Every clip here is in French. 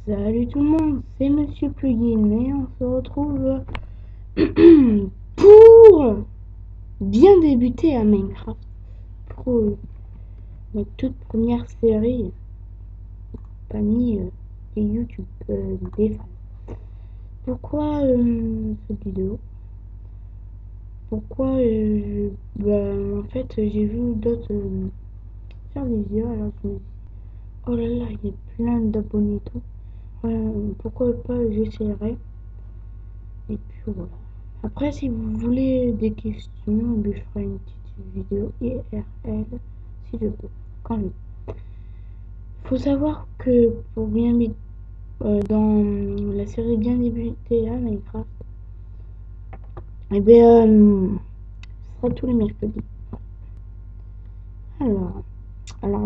Salut tout le monde, c'est Monsieur Plugin et on se retrouve pour bien débuter à Minecraft pour notre toute première série parmi des YouTube des fans. Pourquoi cette vidéo? Pourquoi en fait j'ai vu d'autres faire des vidéos, alors je me dis oh là là, il y a plein d'abonnés et tout. Pourquoi pas j'essaierai. Et puis voilà. Après, si vous voulez des questions, je ferai une petite vidéo IRL si je peux, quand je peux. Faut savoir que pour bien dans la série bien débutée à Minecraft, et bien, ce sera tous les mercredis. Alors,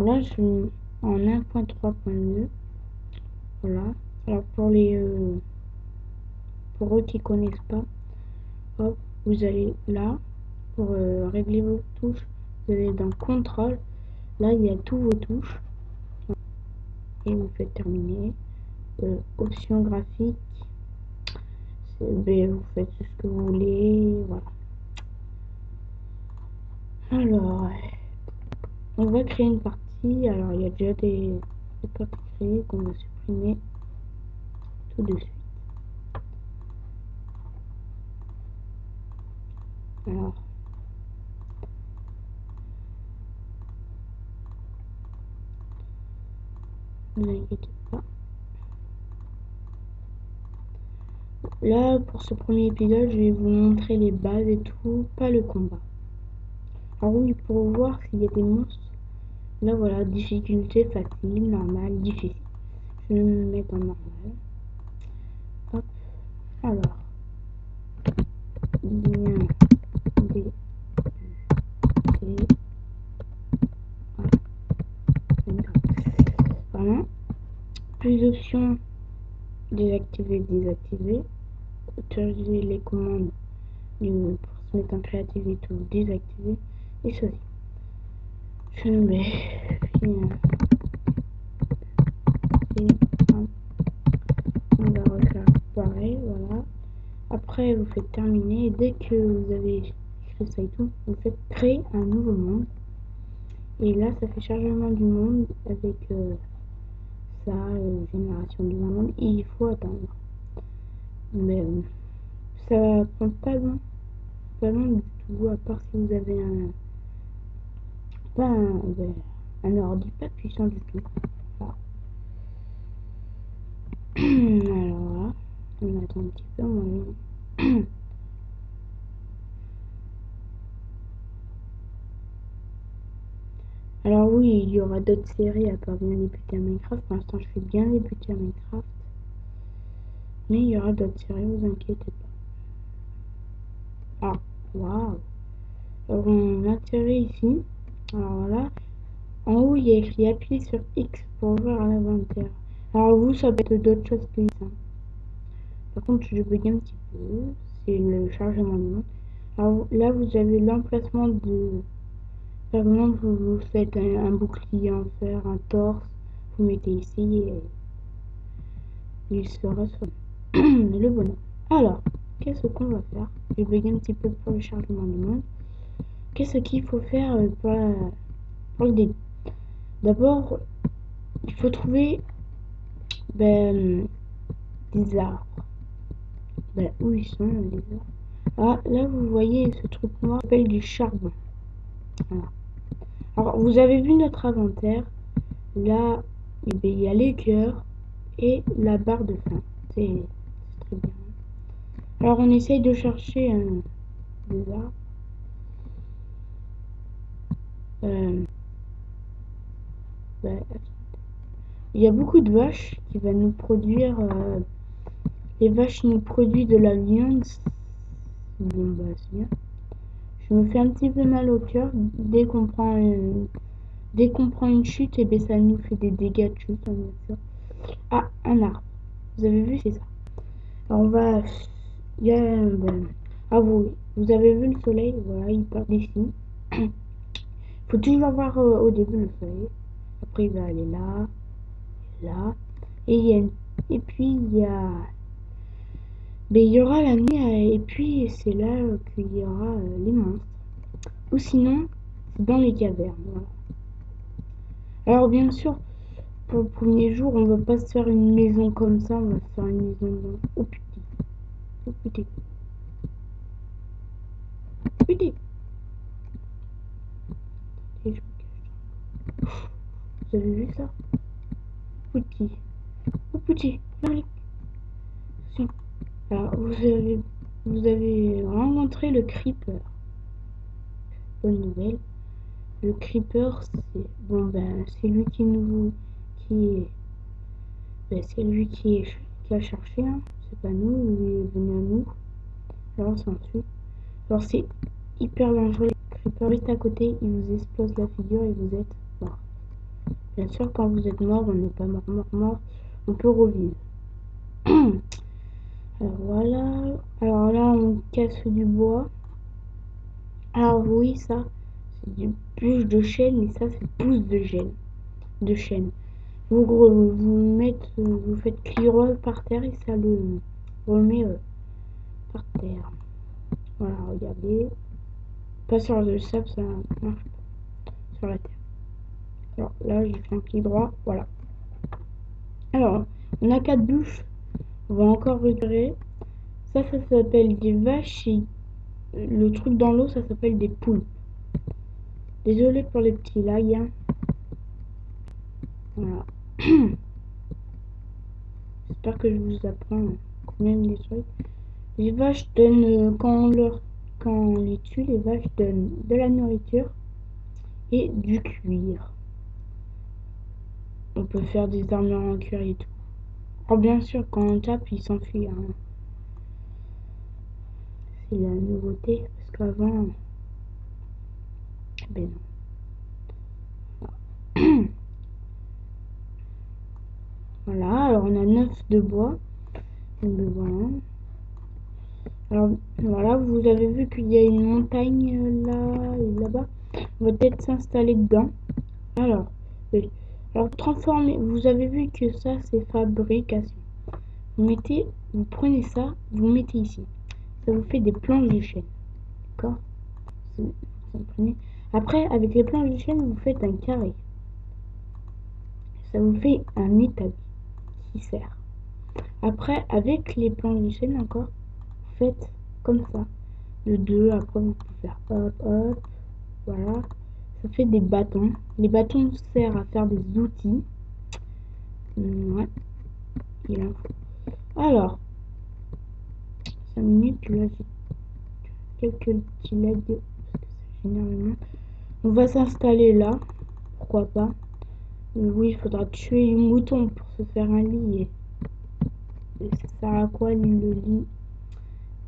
là, je suis en 1.3.2. Voilà. Alors pour eux qui connaissent pas, hop, vous allez là pour régler vos touches. Vous allez dans contrôle. Là, il y a tous vos touches. Et vous faites terminer. Options graphiques. Vous faites ce que vous voulez. Voilà. Alors, on va créer une partie. Alors, il y a déjà des parties créées qu'on va supprimer tout de suite. Alors, ne vous inquiétez pas. Là, pour ce premier épisode, je vais vous montrer les bases et tout, pas le combat. Alors oui, pour voir s'il y a des monstres. Là, voilà, difficulté facile, normal, difficile. Je vais me mettre en normal. Hop. Alors, bien débuter. Voilà. Plus d'options, désactiver, désactiver. Utiliser les commandes pour se mettre en créative et tout, désactiver. Et ceci. Je mets bien. On va refaire pareil, voilà. Après, vous faites terminer. Et dès que vous avez écrit ça et tout, vous faites créer un nouveau monde. Et là, ça fait chargement du monde avec ça, génération du monde. Et il faut attendre. Mais ça prend pas long du tout, à part si vous avez un ordi pas puissant du tout. Voilà. Alors là, on attend un petit peu. Alors oui, il y aura d'autres séries à part bien débuter à Minecraft. Pour l'instant, je fais bien débuter à Minecraft. Mais il y aura d'autres séries, vous inquiétez pas. Ah, waouh! Alors on atterrit ici. Alors là, en haut, il y a écrit appuyer sur X pour ouvrir l'inventaire. Alors vous, ça peut être d'autres choses que ça. Par contre, je bug un petit peu. C'est le chargement du monde. Alors là, vous avez l'emplacement de... Par exemple, vous faites un bouclier en fer, un torse. Vous mettez ici et il sera sur le bonhomme. Alors, qu'est-ce qu'on va faire? Je bug un petit peu pour le chargement du monde. Qu'est-ce qu'il faut faire pour le début? D'abord, il faut trouver des arbres. Où ils sont les arbres? Ah, là vous voyez ce truc noir s'appelle du charbon. Voilà. Alors vous avez vu notre inventaire. Là, il y a les cœurs et la barre de faim. C'est très bien. Alors on essaye de chercher des arbres. Il y a beaucoup de vaches qui va nous produire. Les vaches nous produisent de la viande. Bon bah c'est bien. Je me fais un petit peu mal au cœur dès qu'on prend une chute, et bien ça nous fait des dégâts de chute, bien sûr. Ah, un arbre. Vous avez vu, c'est ça. Alors on va. Il y a. Ah vous avez vu le soleil, voilà, il part d'ici. Faut toujours voir au début le soleil. Après il va aller là, là. Et il y a Et puis il y aura la nuit, et puis c'est là qu'il y aura les monstres. Ou sinon, c'est dans les cavernes. Voilà. Alors bien sûr, pour le premier jour, on va pas se faire une maison comme ça, on va se faire une maison dans... Oh putain, oh putain, putain. Et je me cache. Vous avez vu ça? Petit. Oh petit, allez. Alors vous avez rencontré le creeper. Bonne nouvelle. Le creeper, c'est bon ben c'est lui qui est ben, c'est lui qui a cherché, hein. C'est pas nous, il est venu à nous. Alors on s'en suit. Alors c'est hyper dangereux. Le creeper juste à côté, il vous explose la figure et vous êtes mort. Bien sûr, quand vous êtes mort, on n'est pas mort. On peut revivre. Alors voilà. Alors là, on casse du bois. Alors oui, ça, c'est du bûche de chêne, mais ça, c'est pouce de chêne. Vous faites cliroll par terre et ça le remet par terre. Voilà, regardez. Pas sur le sable, ça marche pas. Sur la terre. Alors là, j'ai fait un clic droit, voilà. Alors, on a 4 bûches. On va encore récupérer. Ça s'appelle des vaches et le truc dans l'eau, ça s'appelle des poules. Désolé pour les petits lags, hein. Voilà. J'espère que je vous apprends même des trucs. Les vaches donnent, quand on les tue, les vaches donnent de la nourriture et du cuir. On peut faire des armures en cuir et tout. Alors bien sûr, quand on tape, il s'enfuit, hein. C'est la nouveauté, parce qu'avant, ben non. Voilà, alors on a 9 de bois. Donc voilà. Alors voilà, vous avez vu qu'il y a une montagne là et là-bas. On va peut-être s'installer dedans. Alors, oui. Alors transformer, vous avez vu que ça c'est fabrication. Vous prenez ça, vous mettez ici. Ça vous fait des planches de chêne. D'accord? Vous prenez. Après, avec les planches de chêne, vous faites un carré. Ça vous fait un établi qui sert. Après, avec les planches de chêne encore, vous faites comme ça. Le 2, après vous pouvez faire hop, hop, voilà. Ça fait des bâtons. Les bâtons servent à faire des outils. Ouais, il en faut. Alors, 5 minutes, là j'ai quelques petits lags parce que ça généralement. On va s'installer là, pourquoi pas. Oui, il faudra tuer les moutons pour se faire un lit. Et ça sert à quoi le lit?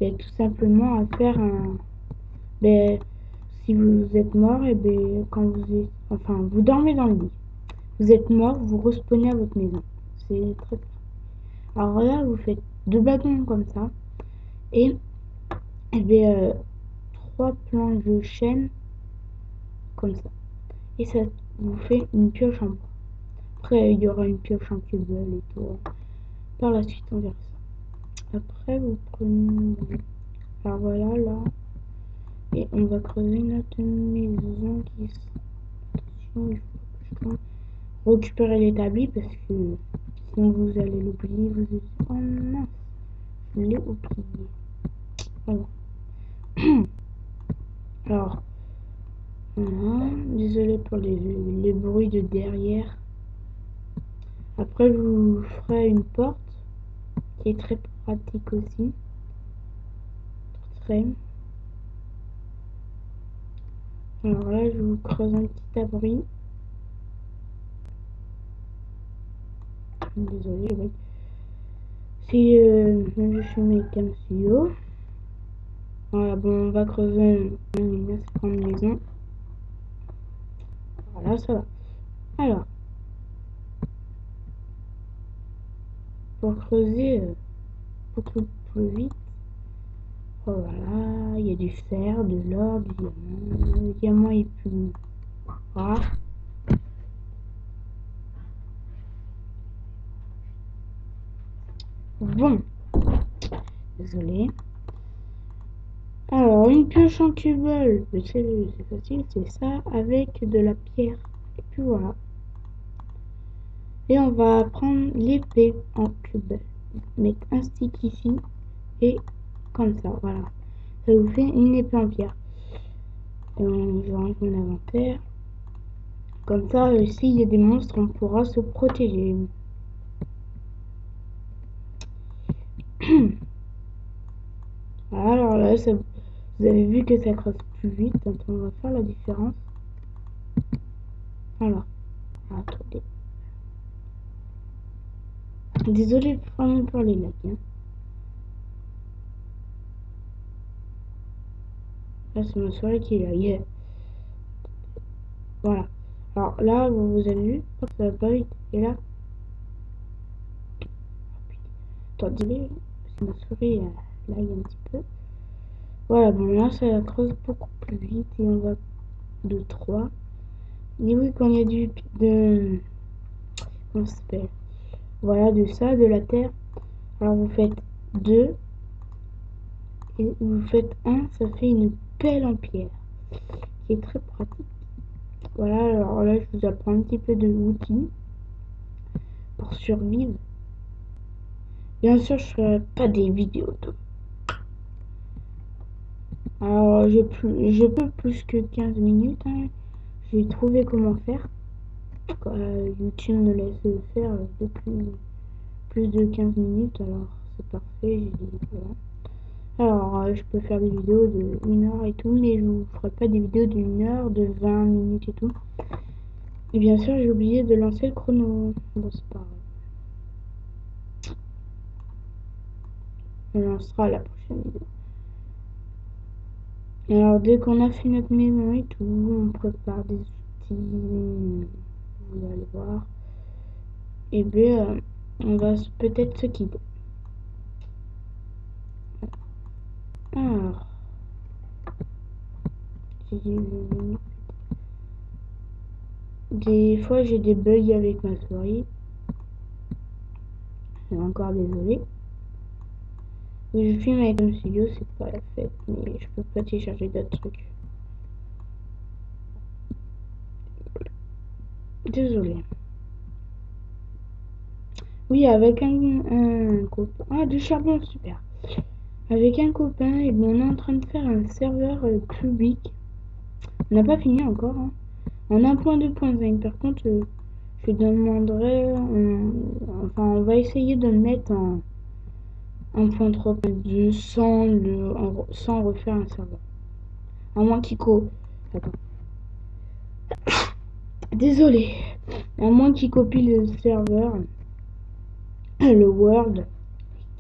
Ben, tout simplement à faire un. Ben, si vous êtes mort, et ben, quand vous êtes. Enfin, vous dormez dans le lit. Vous êtes mort, vous respawnez à votre maison. C'est très simple. Alors là, vous faites 2 bâtons comme ça. Et bien, 3 planches de chêne comme ça. Et ça vous fait une pioche en bois. Après, il y aura une pioche en cubel et tout. Par la suite, on verra ça. Après, vous prenez. Alors voilà, là. Et on va creuser notre maison qui est. Attention, il faut que je récupérer l'établi parce que sinon vous allez l'oublier. Vous allez. Oh mince, je l'ai oublié. Voilà. Alors, voilà. Désolé pour les bruits de derrière. Après, je vous ferai une porte qui est très pratique aussi. Très. Alors là, je vous creuse un petit abri. Désolé, oui. Si je suis mes studio. Voilà, bon, on va creuser une assez grande maison. Voilà, ça va. Alors, pour creuser beaucoup plus vite, voilà, il y a du fer, de l'or, du diamant. Le diamant est plus rare. Bon, désolé. Alors, une pioche en cubel, c'est facile, c'est ça, avec de la pierre. Et puis voilà. Et on va prendre l'épée en cubel. Mettre un stick ici et comme ça, voilà. Ça vous fait une épée en pierre. Et je range mon inventaire. Comme ça, s'il y a des monstres, on pourra se protéger. Alors là, vous avez vu que ça creuse plus vite, donc on va faire la différence. Alors, attendez. Désolé vraiment pour les lags. Hein. Là, c'est ma soirée qui est là. Yeah. Voilà. Alors là, vous avez vu, hop, ça va pas vite. Et là, attendez, parce que ma souris, là, il y a un petit peu. Voilà, bon, là, ça creuse beaucoup plus vite et on va de 3. Et oui, quand il y a de, comment ça s'appelle? Voilà, de ça, de la terre. Alors vous faites 2 et vous faites 1, ça fait une pelle en pierre, qui est très pratique. Voilà, alors là, je vous apprends un petit peu de outils pour survivre. Bien sûr, je ferai pas des vidéos de. Alors, je peux plus que 15 minutes. Hein. J'ai trouvé comment faire. YouTube me laisse faire depuis plus de 15 minutes, alors c'est parfait. J'ai dit, voilà. Alors, je peux faire des vidéos de 1 heure et tout, mais je vous ferai pas des vidéos d'1 heure, de 20 minutes et tout. Et bien sûr, j'ai oublié de lancer le chrono. Bon, c'est pas grave. On lancera la prochaine vidéo. Alors, dès qu'on a fait notre maison et tout, on prépare des outils. Vous allez voir. Et bien, on va peut-être se quitter. Alors, des fois j'ai des bugs avec ma souris. Encore désolé. Je filme avec un studio, c'est pas la fête, mais je peux pas télécharger d'autres trucs. Désolé. Oui, avec un copain. Ah, du charbon, super. Avec un copain, et bon, on est en train de faire un serveur public. On n'a pas fini encore. Hein. En 1.2.5. Par contre, je demanderai. Enfin, on va essayer de le mettre en 1.3.2 sans refaire un serveur. À moins qu'il Attends. Désolé. À moins qu'il copie le serveur, le Word,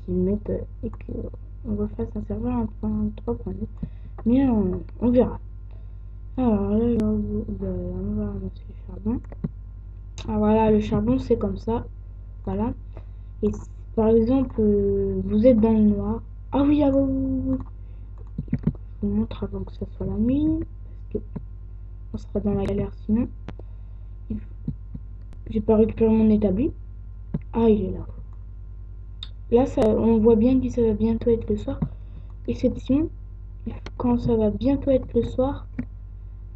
qu'il mette et qu'on refasse un serveur 1.3.2. Mais on verra. Alors là, on va ramasser le charbon. Ah voilà, le charbon c'est comme ça. Voilà. Et par exemple, vous êtes dans le noir. Ah oui, ah oui, oui, oui. Je vous montre avant que ça soit la nuit. Parce que on sera dans la galère sinon. J'ai pas récupéré mon établi. Ah, il est là. Là, ça, on voit bien que ça va bientôt être le soir. Exception, quand ça va bientôt être le soir,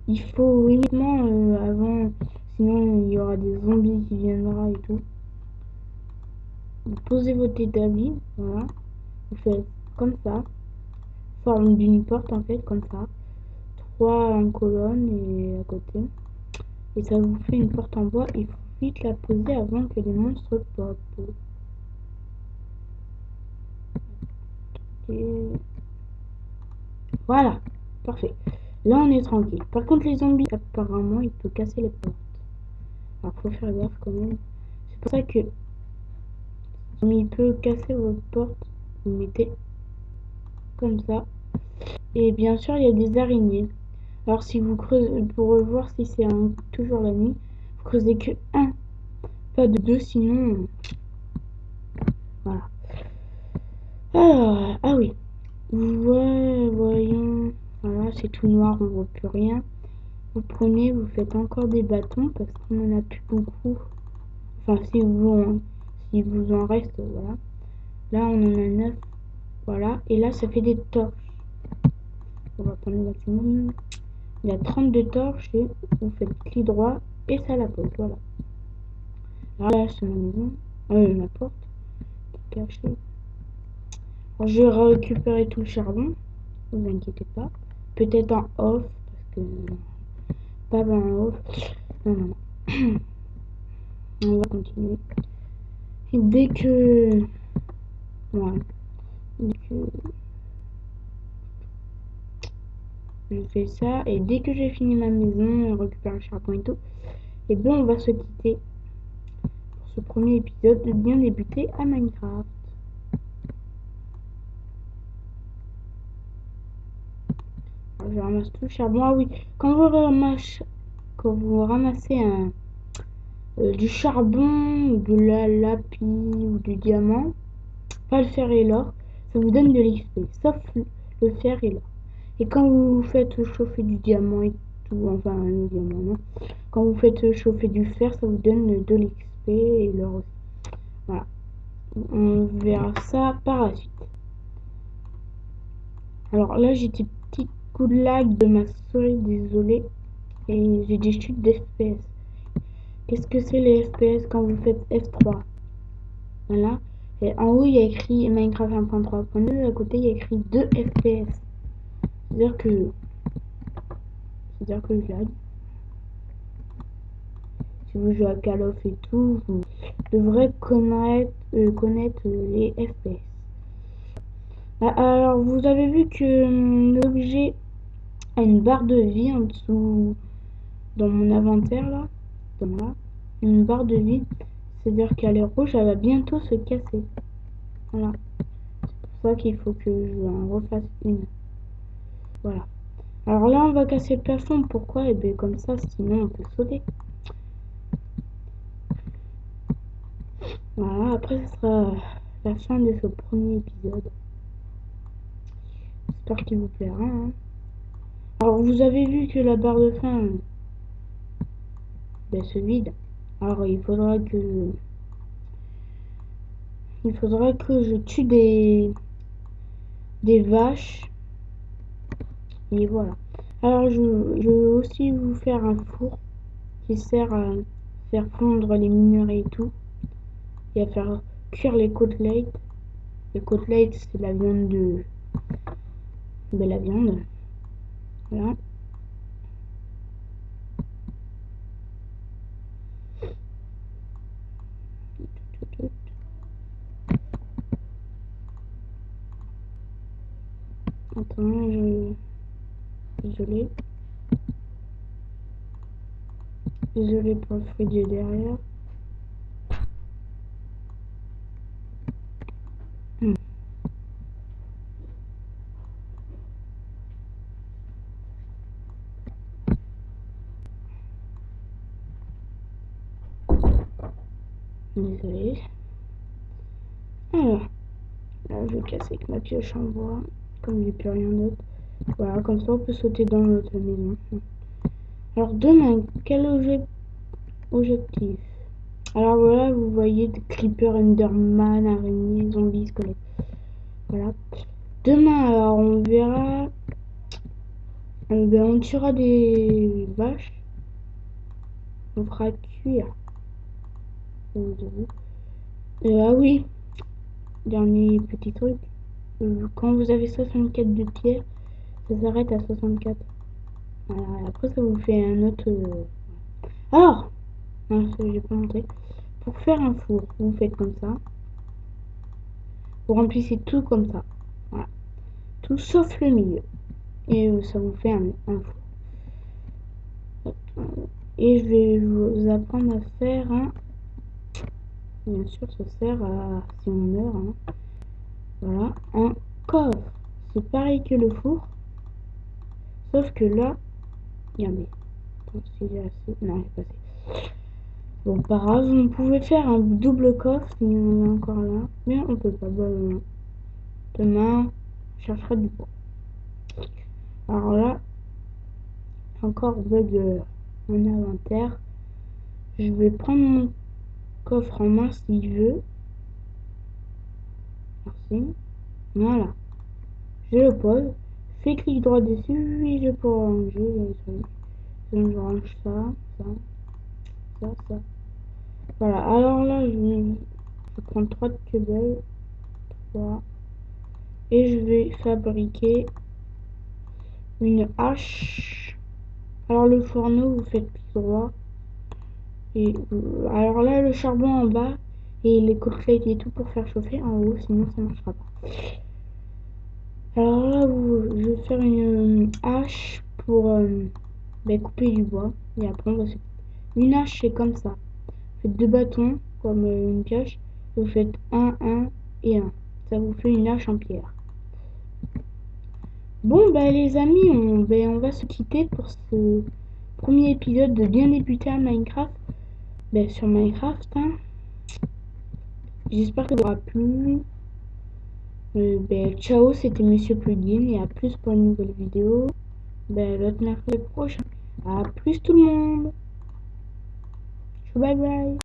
il faut uniquement avant, sinon il y aura des zombies qui viendront et tout. Vous posez votre établi, voilà. Vous faites comme ça, forme d'une porte en fait, comme ça. 3 en colonne et à côté. Et ça vous fait une porte en bois. Il faut vite la poser avant que les monstres pop. Et voilà, parfait. Là on est tranquille. Par contre les zombies, apparemment, ils peuvent casser les portes. Alors faut faire gaffe quand même. C'est pour ça que il peut casser votre porte. Vous mettez comme ça. Et bien sûr il y a des araignées. Alors si vous creusez, pour voir si c'est toujours la nuit, vous creusez que 1, pas de 2, sinon voilà. Alors, ah oui. Ouais, voyons. Voilà, c'est tout noir, on voit plus rien. Vous prenez, vous faites encore des bâtons parce qu'on en a plus beaucoup. Enfin, si vous en reste, voilà. Là, on en a 9. Voilà. Et là, ça fait des torches. On va prendre le maximum. Il y a 32 torches et vous faites clic droit et ça la pose. Voilà. Alors là, c'est ma maison. Ma porte qui est cachée. Alors, je vais récupérer tout le charbon. Ne vous inquiétez pas. Peut-être en off. Parce que... Pas en off. Non, non, non. On va continuer. Et dès que... Ouais. Dès que... Je fais ça. Et dès que j'ai fini ma maison, on récupère le charbon et tout. Et bien, on va se quitter pour ce premier épisode de bien débuter à Minecraft. Alors, je ramasse tout le charbon. Ah oui, quand vous ramassez du charbon, ou de la lapis ou du diamant, pas le fer et l'or, ça vous donne de l'XP, sauf le fer et l'or. Et quand vous faites chauffer du diamant et tout, enfin le diamant non, quand vous faites chauffer du fer, ça vous donne de l'XP et l'or aussi. Voilà, on verra ça par la suite. Alors là, j'ai des petits coups de lag de ma souris, désolé, et j'ai des chutes d'FPS. Qu'est-ce que c'est les FPS quand vous faites F3? Voilà. Et en haut, il y a écrit Minecraft 1.3.2. À côté, il y a écrit 2 FPS. C'est-à-dire que... C'est-à-dire que je lag. Si vous jouez à Call of et tout, vous devrez connaître les FPS. Alors, vous avez vu que l'objet a une barre de vie en dessous dans mon inventaire, là. Voilà. Une barre de vie. C'est-à-dire qu'elle est rouge, elle va bientôt se casser. Voilà. C'est pour ça qu'il faut que je en refasse une. Voilà. Alors là, on va casser le plafond. Pourquoi? Et bien comme ça, sinon on peut sauter. Voilà, après ce sera la fin de ce premier épisode. J'espère qu'il vous plaira. Hein. Alors vous avez vu que la barre de fin se vide. Alors il faudra que je tue des vaches. Et voilà. Alors je vais aussi vous faire un four qui sert à faire fondre les minerais et tout. Et à faire cuire les côtelettes. Les côtelettes, c'est la viande de... Ben, la viande. Voilà. Attends, Désolé. Désolé pour le fruit derrière. Désolé. Alors, là je vais casser avec ma pioche en bois. Comme j'ai plus rien d'autre. Voilà, comme ça on peut sauter dans notre maison. Alors demain, quel objectif? Alors voilà, vous voyez des creepers, enderman, araignées, zombies, squelettes. Voilà. Demain, alors on verra. Ben, on tuera des vaches. On fera cuire. Ah oui, dernier petit truc. Quand vous avez 64 de pierre, ça s'arrête à 64. Voilà, après ça vous fait un autre... Alors, non, j'ai pas montré. Pour faire un four, vous faites comme ça. Vous remplissez tout comme ça. Voilà. Tout sauf le milieu. Et ça vous fait un four. Et je vais vous apprendre à faire un... Bien sûr, ça sert à... Si on meurt, hein. Voilà, un coffre. C'est pareil que le four. Sauf que là... Regardez. Si j'ai assez... Non, j'ai pas assez. Bon, pas grave, on pouvait faire un double coffre, il y en a encore là. Mais on peut pas. Bon, demain, je chercherai du bois. Alors là, encore bug en inventaire. Je vais prendre mon coffre en main s'il veut. Merci. Voilà. Je le pose. Fais clic droit dessus. Oui, je peux ranger les trucs. Donc, je range ça, ça. Voilà. Alors là, je prends 3 cubes. 3. Et je vais fabriquer une hache. Alors le fourneau, vous faites clic droit. Et alors là, le charbon en bas et les côtelettes et tout pour faire chauffer en haut, sinon ça marchera pas. Alors là, je vais faire une hache pour couper du bois. Et après, une hache, c'est comme ça. Vous faites deux bâtons, comme une pioche. Vous faites un et un. Ça vous fait une hache en pierre. Bon, bah les amis, on va se quitter pour ce premier épisode de bien débuter à Minecraft. Sur Minecraft, hein. J'espère que ça vous aura plu. Ciao, c'était Monsieur Plugin et à plus pour une nouvelle vidéo. L'autre mercredi prochain. À plus tout le monde. Bye bye.